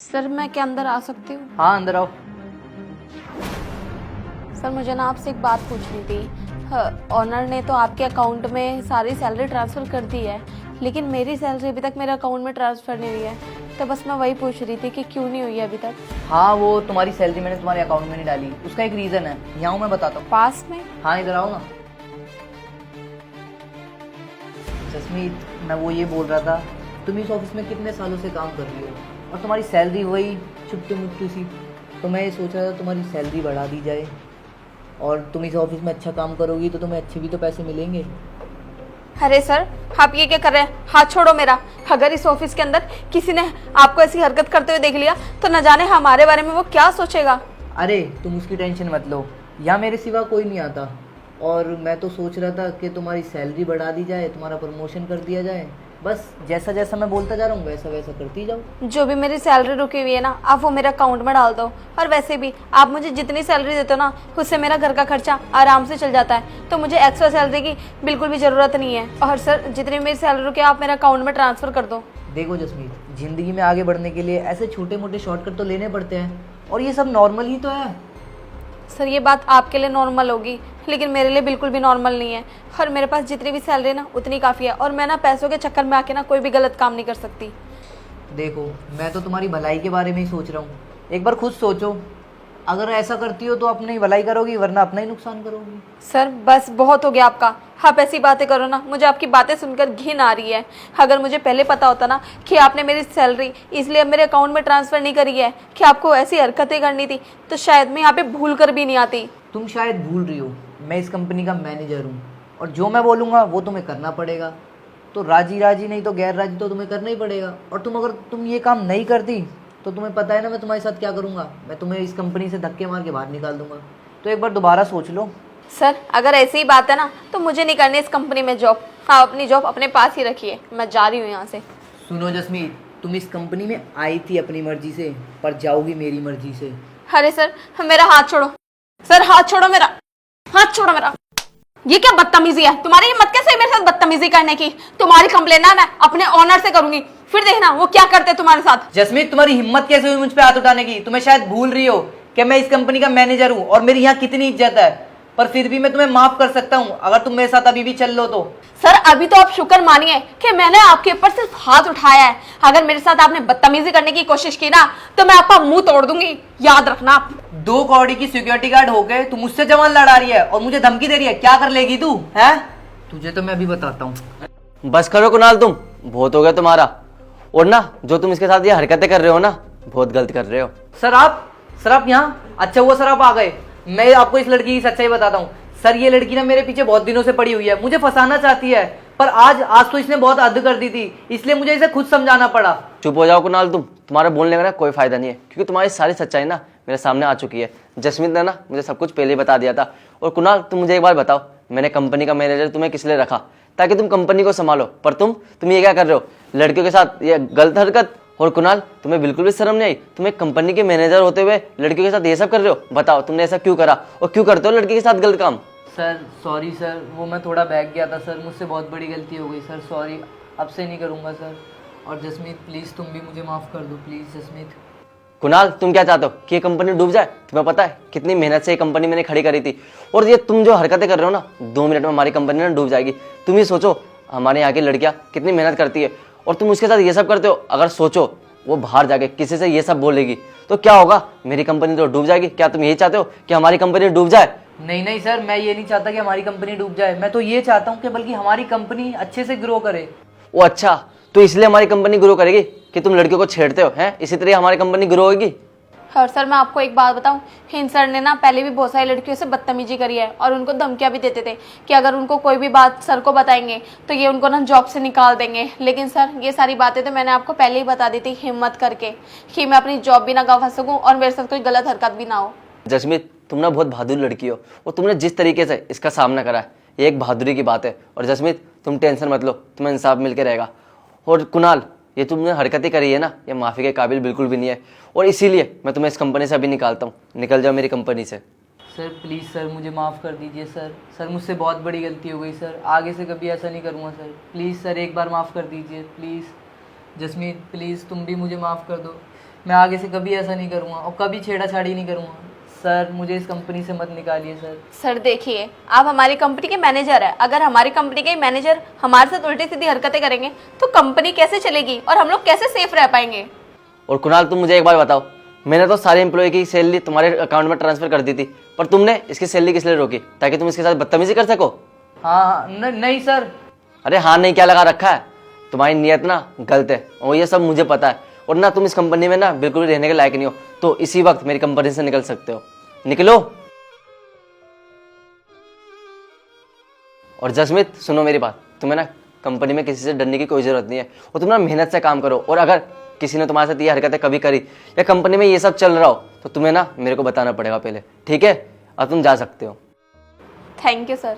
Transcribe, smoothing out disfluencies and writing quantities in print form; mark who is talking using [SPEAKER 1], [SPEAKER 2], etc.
[SPEAKER 1] Sir मैं क्या अंदर आ सकती हूँ?
[SPEAKER 2] हाँ अंदर आओ।
[SPEAKER 1] सर मुझे ना आपसे एक बात पूछनी थी। ऑनर ने तो आपके अकाउंट में सारी सैलरी ट्रांसफ़र कर दी है, लेकिन मेरी सैलरी अभी तक मेरे अकाउंट में ट्रांसफ़र नहीं हुई है। तो बस मैं वही पूछ रही थी कि क्यों नहीं हुई है अभी तक।
[SPEAKER 2] हाँ वो तुम्हारी सैलरी मैंने तुम्हारे अकाउंट में नहीं डाली, उसका एक रीज़न है। यहाँ हूँ मैं बताता हूँ।
[SPEAKER 1] पास में?
[SPEAKER 2] हाँ इधर आओ ना। जसमीत, मैं वो ये बोल रहा था, तुम इस ऑफिस में कितने सालों से काम कर रही हो और तुम्हारी सैलरी वही छुट्टी मुट्टी सी। तो मैं ये सोच रहा था तुम्हारी सैलरी बढ़ा दी जाए, और तुम इस ऑफिस में अच्छा काम करोगी तो तुम्हें अच्छे भी तो पैसे मिलेंगे।
[SPEAKER 1] अरे सर, आप ये क्या कर रहे हैं? हाथ छोड़ो मेरा। अगर इस ऑफिस के अंदर किसी ने आपको ऐसी हरकत करते हुए देख लिया तो न जाने हमारे बारे में वो क्या सोचेगा।
[SPEAKER 2] अरे तुम उसकी टेंशन मत लो, यहाँ मेरे सिवा कोई नहीं आता। और मैं तो सोच रहा था कि तुम्हारी सैलरी बढ़ा दी जाए, तुम्हारा प्रमोशन कर दिया जाए। बस जैसा जैसा मैं बोलता जा रहा हूँ वैसा वैसा करती जाओ।
[SPEAKER 1] जो भी मेरी सैलरी रुकी हुई है ना, आप वो मेरे अकाउंट में डाल दो। और वैसे भी आप मुझे जितनी सैलरी देते हो ना, उससे मेरा घर का खर्चा आराम से चल जाता है। तो मुझे एक्स्ट्रा सैलरी की बिल्कुल भी ज़रूरत नहीं है। और सर जितनी मेरी सैलरी रुकी है आप मेरे अकाउंट में ट्रांसफ़र कर दो।
[SPEAKER 2] देखो जसमीत, ज़िंदगी में आगे बढ़ने के लिए ऐसे छोटे मोटे शॉर्टकट तो लेने पड़ते हैं, और ये सब नॉर्मल ही तो है।
[SPEAKER 1] सर ये बात आपके लिए नॉर्मल होगी, लेकिन मेरे लिए बिल्कुल भी नॉर्मल नहीं है। और मेरे पास जितनी भी सैलरी ना उतनी काफ़ी है, और मैं ना पैसों के चक्कर में आके ना कोई भी गलत काम नहीं कर सकती।
[SPEAKER 2] देखो मैं तो तुम्हारी भलाई के बारे में ही सोच रहा हूँ, एक बार खुद सोचो। अगर ऐसा करती हो तो अपनी ही भलाई करोगी, वरना अपना ही नुकसान करोगी।
[SPEAKER 1] सर बस बहुत हो गया आपका। आप ऐसी बातें करो ना, मुझे आपकी बातें सुनकर घिन आ रही है। अगर मुझे पहले पता होता ना कि आपने मेरी सैलरी इसलिए मेरे अकाउंट में ट्रांसफ़र नहीं करी है कि आपको ऐसी हरकतें करनी थी, तो शायद मैं यहाँ पे भूल कर भी नहीं आती।
[SPEAKER 2] तुम शायद भूल रही हो, मैं इस कंपनी का मैनेजर हूँ, और जो मैं बोलूँगा वो तुम्हें करना पड़ेगा। तो राजी राजी नहीं तो गैर राजी तो तुम्हें करना ही पड़ेगा। और अगर तुम ये काम नहीं करती तो तुम्हें पता है ना मैं तुम्हारे साथ क्या करूँगा। मैं तुम्हें इस कंपनी से धक्के मार के बाहर निकाल दूंगा। तो एक बार दोबारा सोच लो।
[SPEAKER 1] सर अगर ऐसी ही बात है ना तो मुझे नहीं करनी इस कंपनी में जॉब। हाँ, अपनी जॉब अपने पास ही रखिए, मैं जा रही हूँ यहाँ से।
[SPEAKER 2] सुनो जसमीत, तुम इस कंपनी में आई थी अपनी मर्जी से, पर जाओगी मेरी मर्जी से।
[SPEAKER 1] अरे सर मेरा हाथ छोड़ो। सर हाथ छोड़ो मेरा, हाथ छोड़ो मेरा। ये क्या बदतमीजी है? तुम्हारी हिम्मत कैसे है मेरे साथ बदतमीजी करने की? तुम्हारी कंप्लेन ना मैं अपने ऑनर से करूंगी, फिर देखना वो क्या करते हैं तुम्हारे साथ।
[SPEAKER 2] जसमीत, तुम्हारी हिम्मत कैसे हुई मुझ पे हाथ उठाने की? तुम्हें शायद भूल रही हो कि मैं इस कंपनी का मैनेजर हूँ और मेरी यहाँ कितनी इज्जत है। पर फिर भी मैं तुम्हें माफ कर सकता हूँ अगर तुम मेरे साथ अभी भी चल लो तो।
[SPEAKER 1] सर अभी तो आप शुक्र मानिए कि मैंने आपके ऊपर सिर्फ हाथ उठाया है। अगर मेरे साथ आपने बदतमीजी करने की कोशिश की ना तो मैं आपका मुंह तोड़ दूंगी, याद रखना आप।
[SPEAKER 2] 2 कौड़ी की सिक्योरिटी गार्ड होके तू मुझसे जवान लड़ा रही है और मुझे धमकी दे रही है। क्या कर लेगी तू है? तुझे तो मैं अभी बताता हूँ।
[SPEAKER 3] बस करो कुणाल, तुम बहुत हो गया तुम्हारा। और ना जो तुम इसके साथ ये हरकतें कर रहे हो ना, बहुत गलत कर रहे हो।
[SPEAKER 2] सर आप यहाँ? अच्छा हुआ सर आप आ गए। मैं आपको इस लड़की की सच्चाई बताता हूँ। सर ये लड़की ना मेरे पीछे बहुत दिनों से पड़ी हुई है, मुझे फंसाना चाहती है। पर आज तो इसने बहुत हद कर दी थी, इसलिए मुझे इसे खुद समझाना पड़ा।
[SPEAKER 3] चुप हो जाओ कुणाल, तुम्हारे बोलने का ना कोई फायदा नहीं है, क्योंकि तुम्हारी सारी सच्चाई ना मेरे सामने आ चुकी है। जसमीत ने ना मुझे सब कुछ पहले ही बता दिया था। और कुणाल तुम मुझे एक बार बताओ, मैंने कंपनी का मैनेजर तुम्हें किस लिए रखा? ताकि तुम कंपनी को संभालो। पर तुम ये क्या कर रहे हो? लड़कियों के साथ ये गलत हरकत। और कुणाल तुम्हें बिल्कुल भी शर्म नहीं आई? तुम एक कंपनी के मैनेजर होते हुए लड़कियों के साथ ये सब कर रहे हो? बताओ तुमने ऐसा क्यों करा और क्यों करते हो लड़की के साथ गलत काम?
[SPEAKER 2] सर सॉरी सर, वो मैं थोड़ा बहक गया था सर, मुझसे बहुत बड़ी गलती हो गई सर। सॉरी, अब से नहीं करूँगा सर। और जसमीत प्लीज़ तुम भी मुझे माफ़ कर दो प्लीज़ जसमीत।
[SPEAKER 3] कुणाल तुम क्या चाहते हो कि ये कंपनी डूब जाए? तुम्हें पता है कितनी मेहनत से ये कंपनी मैंने खड़ी करी थी, और ये तुम जो हरकतें कर रहे हो ना, 2 मिनट में हमारी कंपनी ना डूब जाएगी। तुम ही सोचो हमारे यहाँ की लड़कियाँ कितनी मेहनत करती है, और तुम उसके साथ ये सब करते हो। अगर सोचो वो बाहर जाके किसी से ये सब बोलेगी तो क्या होगा? मेरी कंपनी तो डूब जाएगी। क्या तुम यही चाहते हो कि हमारी कंपनी डूब जाए?
[SPEAKER 2] नहीं सर, मैं ये नहीं चाहता कि हमारी कंपनी डूब जाए। मैं तो ये चाहता हूँ कि बल्कि हमारी कंपनी अच्छे से ग्रो करे।
[SPEAKER 3] वो अच्छा, तो इसलिए हमारी कंपनी ग्रो करेगी कि तुम लड़कियों को छेड़ते हो हैं? इसी तरह हमारी कंपनी ग्रो होगी।
[SPEAKER 1] और सर मैं आपको एक बात बताऊं, हिंद सर ने ना पहले भी बहुत सारी लड़कियों से बदतमीजी करी है, और उनको धमकियां भी देते थे कि अगर उनको कोई भी बात सर को बताएंगे तो ये उनको ना जॉब से निकाल देंगे। लेकिन सर ये सारी बातें तो मैंने आपको पहले ही बता दी थी, हिम्मत करके, कि मैं अपनी जॉब भी ना गंवा सकूं और मेरे साथ कोई गलत हरकत भी ना हो।
[SPEAKER 3] जसमीत तुम ना बहुत बहादुर लड़की हो, और तुमने जिस तरीके से इसका सामना करा है ये एक बहादुरी की बात है। और जसमीत तुम टेंशन मत लो, तुम्हें इंसाफ मिल के रहेगा। और कुणाल ये तुमने हरकतें करी है ना, ये माफ़ी के काबिल बिल्कुल भी नहीं है, और इसीलिए मैं तुम्हें इस कंपनी से अभी निकालता हूँ। निकल जाओ मेरी कंपनी से।
[SPEAKER 2] सर प्लीज़ सर मुझे माफ़ कर दीजिए सर मुझसे बहुत बड़ी गलती हो गई सर। आगे से कभी ऐसा नहीं करूँगा सर। प्लीज़ सर एक बार माफ़ कर दीजिए प्लीज़। जसमीत प्लीज़ तुम भी मुझे माफ़ कर दो। मैं आगे से कभी ऐसा नहीं करूँगा और कभी छेड़ाछाड़ी नहीं करूँगा। सर मुझे इस कंपनी से मत निकालिए सर।
[SPEAKER 1] सर देखिए, आप हमारी कंपनी के मैनेजर हैं। अगर हमारी कंपनी के मैनेजर हमारे साथ उल्टी सीधी हरकतें करेंगे तो कंपनी कैसे चलेगी और हम लोग कैसे सेफ रह पाएंगे?
[SPEAKER 3] और कुणाल तुम मुझे एक बात बताओ, मैंने तो सारे एम्प्लॉय की सैलरी तुम्हारे अकाउंट में ट्रांसफर कर दी थी, पर तुमने इसकी सैलरी किस लिए रोकी? ताकि तुम इसके साथ बदतमीजी कर सको?
[SPEAKER 2] हाँ नहीं सर।
[SPEAKER 3] अरे हाँ नहीं क्या लगा रखा है? तुम्हारी नीयत ना गलत है और ये सब मुझे पता है। और ना तुम इस कंपनी में ना बिल्कुल भी रहने के लायक नहीं हो, तो इसी वक्त मेरी कंपनी से निकल सकते हो। निकलो। और जसमीत सुनो मेरी बात, तुम्हें ना कंपनी में किसी से डरने की कोई जरूरत नहीं है और तुम ना मेहनत से काम करो। और अगर किसी ने तुम्हारे साथ ये हरकतें कभी करी या कंपनी में ये सब चल रहा हो तो तुम्हें ना मेरे को बताना पड़ेगा पहले, ठीक है? अब तुम जा सकते हो।
[SPEAKER 1] Thank you sir.